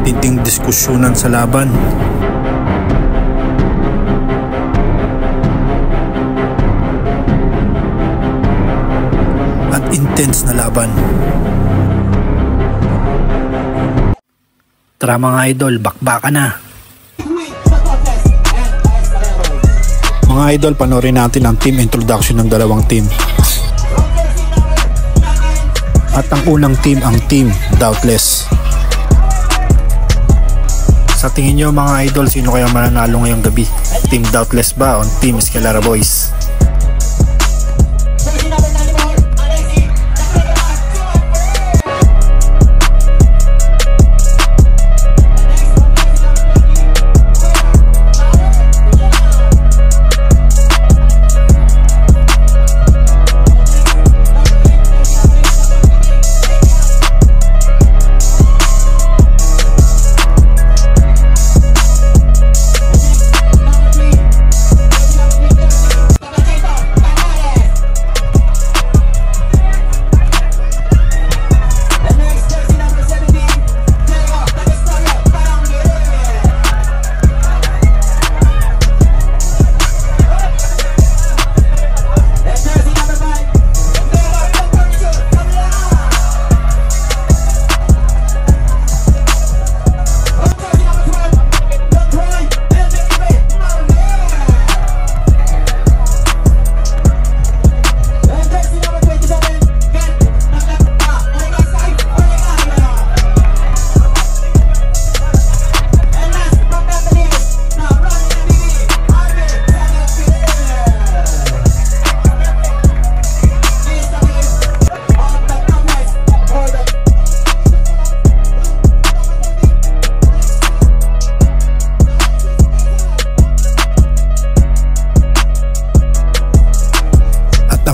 matinding diskusyonan sa laban. At intense na laban. Tara mga idol, bakbaka na. Mga idol, panoorin natin ang team introduction ng dalawang team. At ang unang team, ang Team Doubtless. Sa tingin nyo mga idol, sino kaya mananalo ngayong gabi? Team Doubtless ba o Team Escalera Boys?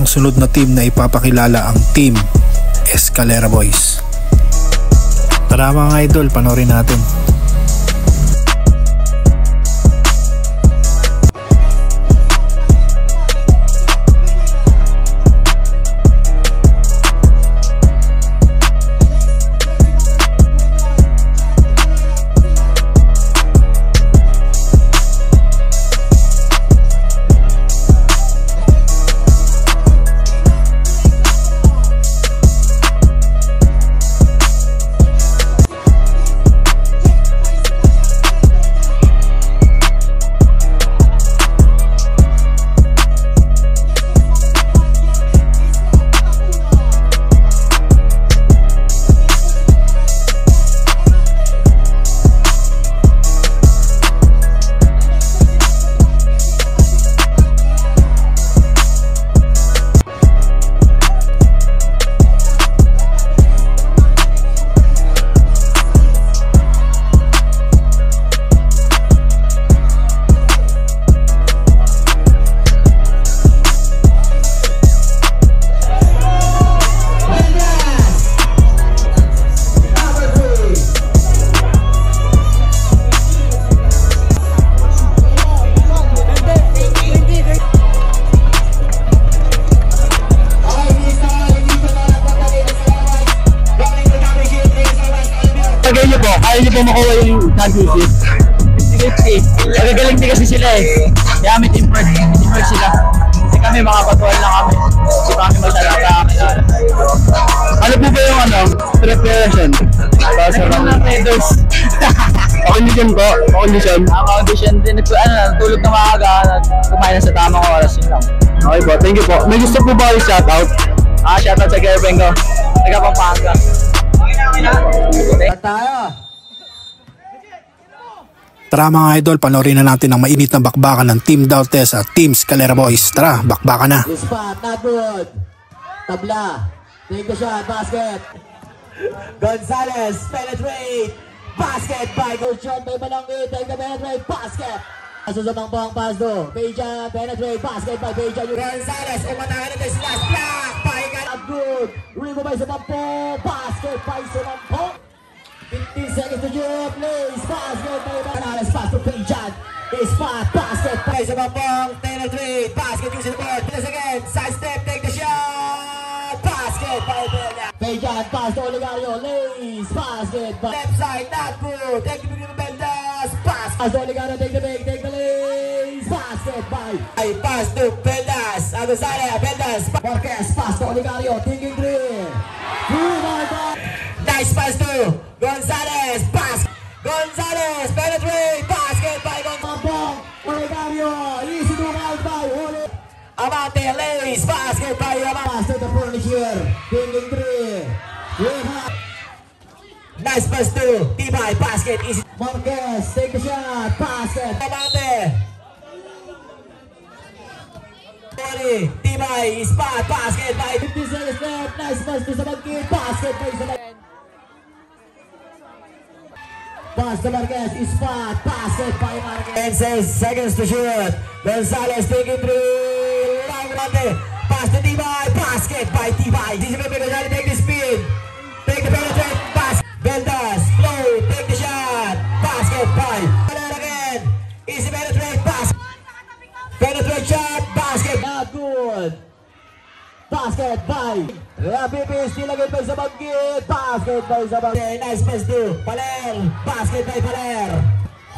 Sunod na team na ipapakilala ang Team Escalera Boys. Tara mga idol, panoorin natin. Kaya niyo po makuha yung championship. 50-50. Nagagaling din kasi sila eh. Kaya may teamwork sila. Kasi kami mga patuwal lang kami. Kasi kami magsalata. Ano po ba yung preparation? Para sa mga traders. Condition po. Condition. Condition din. Tulog na maaga. Kumain na sa tamang oras. Yun lang. Okay po. Thank you po. May gusto po ba yung shoutout? Shoutout sa girlfriend ko. Taga Pampanga. Tayo. Tara mga idol, panoorin na natin ang mainit na bakbakan ng Team Doubtless at Team Escalera Boys. Tara, bakbakan na. Spot, not good. Tabla. Take the shot, basket. Gonzalez, penetrate. Basket by Gulchon. May malangit. Take the penetrate, basket. Susabang po ang pass do. Peja, penetrate, basket by Peja. Gonzalez, umatahan natin si last block. Pahinga na good. Rebound by Sumampo. Basket by Sumampo. 15 seconds to shoot, please. Basket by Gonzalez. Pass to Peja. Spot, basket by Sumampo. Penetrate, basket using the board. Please again. Side step, take the shot. Basket by Peja. Peja, shot. Pass to Olegario. Lays. Basket. Left side. Not good. Take the big to Beldas. Pass to Olegario. Take the big. Take the lays. Basket by. Pass to Beldas. Agusale. Beldas. Marquez. Pass to Olegario. Thinking three. Nice pass to Gonzalez. Pass. Gonzalez. Penetrate. Basket by Gonzalez. Olegario. Easy to out by Ole. Amante. Lays. Basket by Amante. Pass to the furniture. Thinking three. Nice pass to Tibay. Basket. Easy. Marquez. Take the shot. Basket. Amante. Tibay. Spot. Basket by 50 seconds left. Nice pass to Sabagkid. Basket by Sabagkid. Pass to Marquez. Spot. Basket by Marquez. 10 seconds to shoot. Gonzalez taking through. Long Amante. Pass to Tibay. Basket by Tibay. This is going to take the speed. Take the penetrate. Pass. Beldas. Flow. Take the shot. Basket by. Again. Easy penetrate. Pass. Penetrate shot. Basket. Not good. Basket by. Rapipis. Nilagay by Sabagkid. Basket by Sabagkid. Nice pass to Paler. Basket by Paler.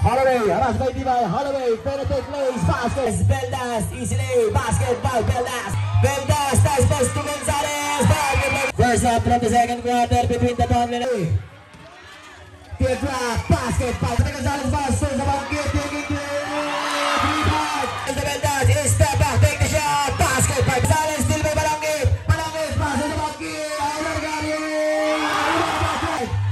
Holloway. Aras by Tibay. Holloway. Penetrate plays. Basket. Beldas. Easily. Basket by Beldas. Beldas. Nice pass to Gonzalez. Basket by. First half from the second quarter between the Tonlin. Teardrop. Basket by Gonzalez. Pass to Sabagkid. Taking three-point. Beldas. Step back. Take the shot. Basket by Gonzalez. Still by Balangit. Balangit. Pass to Sabagkid. Olegario.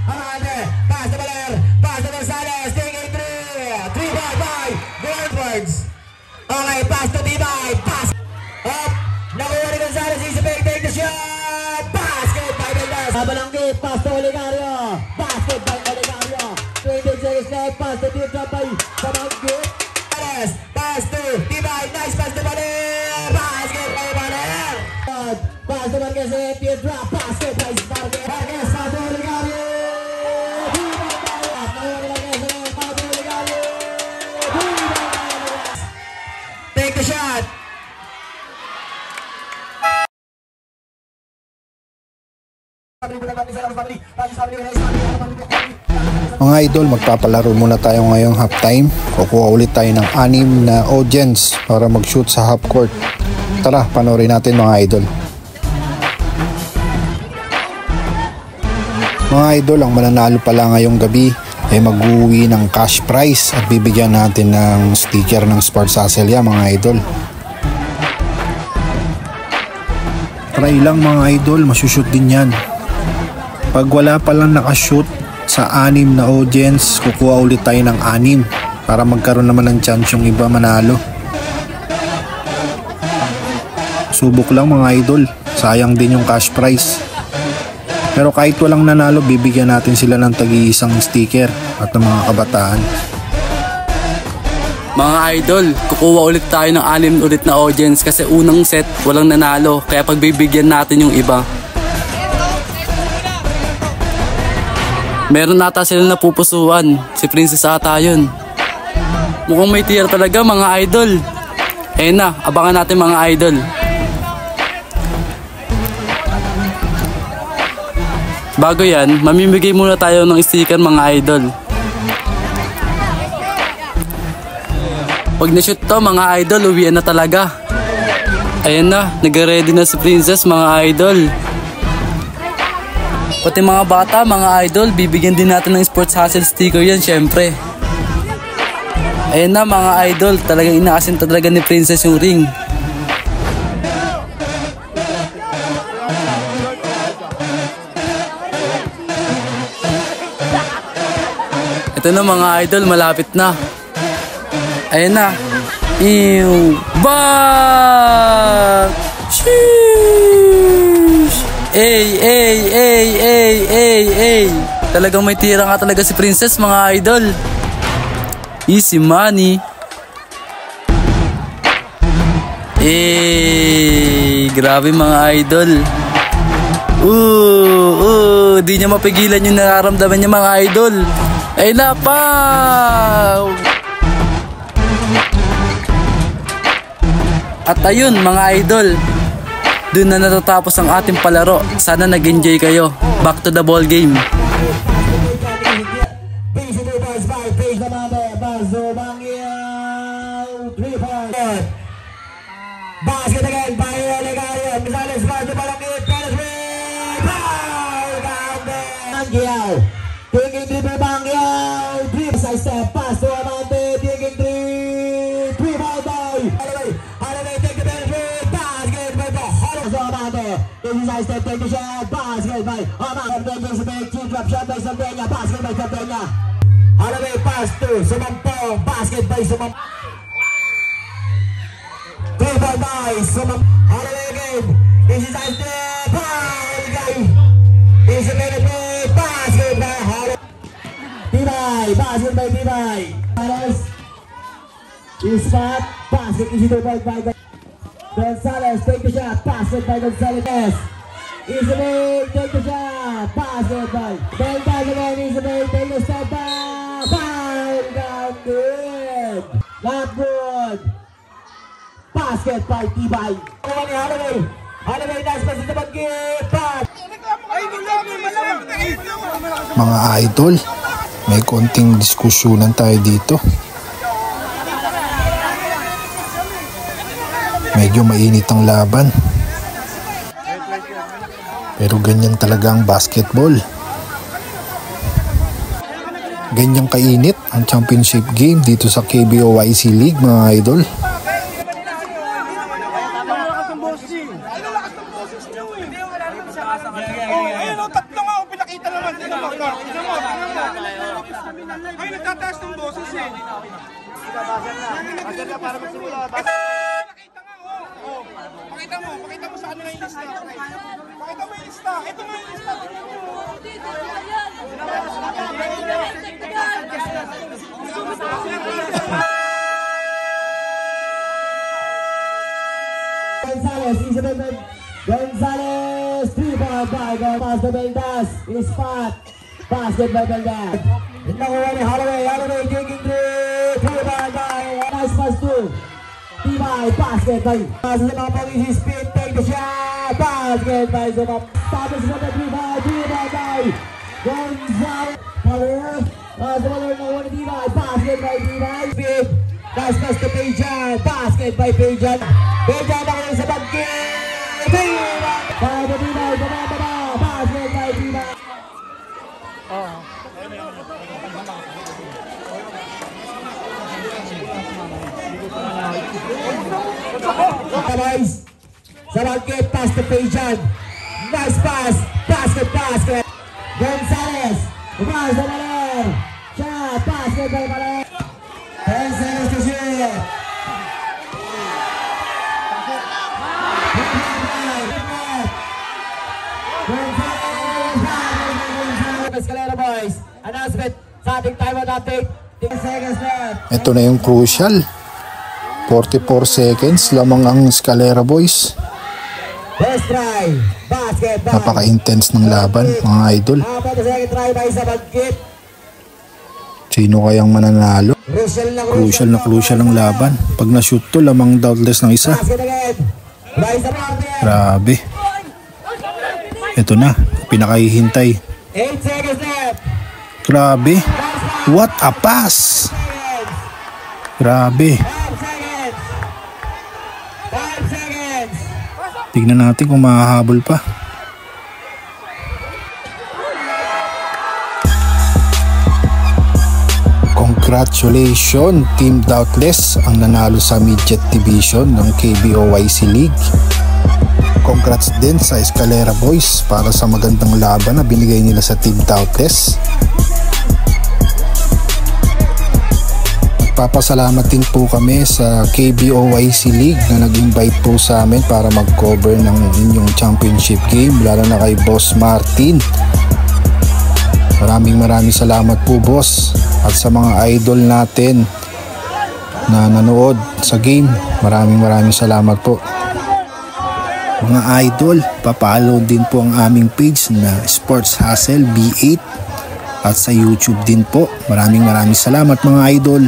Amante. Pass to Baler. Pass to Gonzalez. Taking three-point by Edwards. Okay. Pass to Tibay. Pass. Up. Nakuha ni Gonzalez. Easy pick. Take the shot. Basket by Beldas. Balangit. Pass to Olegario. Basket by Olegario. 20 seconds left. Pass to Teardrop by Sabagkid. Pass to Tibay. Nice pass to Baler. Basket by Baler. Pass to Marquez. Teardrop. Basket by Marquez. Marquez. Pass to Olegario. Take the shot. Mga idol, magpapalaro muna tayo ngayong halftime. Kukuha ulit tayo ng 6 na audience para mag-shoot sa half court. Tara, panoorin natin mga idol. Mga idol, ang mananalo pala ngayong gabi ay mag-uwi ng cash prize at bibigyan natin ng sticker ng Sports Hustle yan mga idol. Try lang mga idol, masushoot din yan. Pag wala palang nakashoot sa 6 na audience, kukuha ulit tayo ng 6 para magkaroon naman ng chance yung iba manalo. Subok lang mga idol, sayang din yung cash prize. Pero kahit walang nanalo, bibigyan natin sila ng tagi-isang sticker at ng mga kabataan. Mga idol, kukuha ulit tayo ng 6 ulit na audience kasi unang set walang nanalo, kaya pagbibigyan natin yung iba. Meron nata sila napupusuan, si Princess ata yun. Mukhang may tier talaga mga idol. Eh na, abangan natin mga idol. Bago yan, mamimigay muna tayo ng sticker mga idol. Pag na-shoot to mga idol, uwian na talaga. Ayan na, nag-ready na si Princess mga idol. Pati mga bata, mga idol, bibigyan din natin ng Sports Hustle sticker yan syempre. Ayan na mga idol, talagang inaasin talaga ni Princess yung ring. Ito na mga idol, malapit na. Ayan na. Bang! Sheesh! Ay. Talagang may tira nga talaga si Princess mga idol. Easy money. Grabe mga idol. Di niya mapigilan yung nararamdaman niya mga idol. Ay napaw! At ayun mga idol, Doon na natatapos ang ating palaro. Sana nag-enjoy kayo. Back to the ball game. Basket again by Olegario. Gonzalez by the Balangit. Penetrate. Foul. Down there. Bangyao. Taking dribble Bangyao. Dribble side step. Pass to Amante. Taking three. 3-ball boy. Holloway take the penetrate. Basket by the Holloway. So Amante. Taking side step. Take the shot. Basket by Amante. Taking a big two drop shot by Santena. Basket by Santena. Holloway pass to Sumampong. Basket by Sumampong. 3-ball by Sumampong. Holloway again. This is side step. Foul guy. This is a penetrate. Basket by Holloway. Tibay. Basket by Tibay. Gonzalez. Spot. Basket is 2-ball by Gonzalez. Take the shot. Basket by Gonzalez. Isabel. Take the shot. Basket by Beltas again. Isabel. Take the step back. Foul. Down good. Not good. Basket by Tibay. Holloway. Holloway nice pass sa bagit. Mga idol, may konting diskusyonan tayo dito. Medyo mainit ang laban. Pero ganyan talaga ang basketball. Ganyang kainit ang championship game dito sa KBOYC League, mga idol. Tatlo nga, pinakita naman. Ay, nagtataas ng boses eh. Nakita nga, oh. Pakita mo sa ano na yung lista. Pakita mo yung lista. Ito nga yung lista. Gonzalez, 3-ball by Pass to Beltas. Spot. Basket by Beltas. Nakuha ni Holloway. Holloway taking 3-ball by. Nice pass to Tibay. Basket by. Pass sa mga pag-easy speed. Take the shot. Basket by Zumap. Tapos sa mga 3-ball by Gonzalez. Power. Pass sa mga nakuha ni Tibay. Basket by Tibay. Speed. Nice pass to Pejan. Basket by Pejan. Pejan nakuha sa bagkit. By the Tibay. Basket by Tibay. Guys, sa bagkit, pass to Pejan. Nice pass. Basket. Gonzalez. Pass to Maler. Shot. Basket by Maler. 10 seconds to shoot. Escalera boys. Announcement sa ating timeout update. 10 seconds left. Ito na yung crucial. 44 seconds lamang ang Escalera boys. First try. Basket. Napaka-intense ng laban, mga idol. Second try by sa bagkit. Sino kayang mananalo? Crucial ang laban. Pag na-shoot to, lamang doubtless ng isa. Grabe. Ito na, pinakahihintay. 8 seconds left. Grabe. What a pass. Grabe. 5 seconds. Tignan natin kung mahahabol pa. Congratulations, Team Doubtless ang nanalo sa Midget Division ng KBOYC League. Congrats din sa Escalera Boys para sa magandang laban na binigay nila sa Team Doubtless. Papasalamat din po kami sa KBOYC League na nag-invite po sa amin para mag-cover ng inyong championship game, lalo na kay Boss Martin. Maraming salamat po, boss, at sa mga idol natin na nanood sa game. Maraming salamat po. Mga idol, papalo din po ang aming page na Sports Hustle B8 at sa YouTube din po. Maraming salamat mga idol.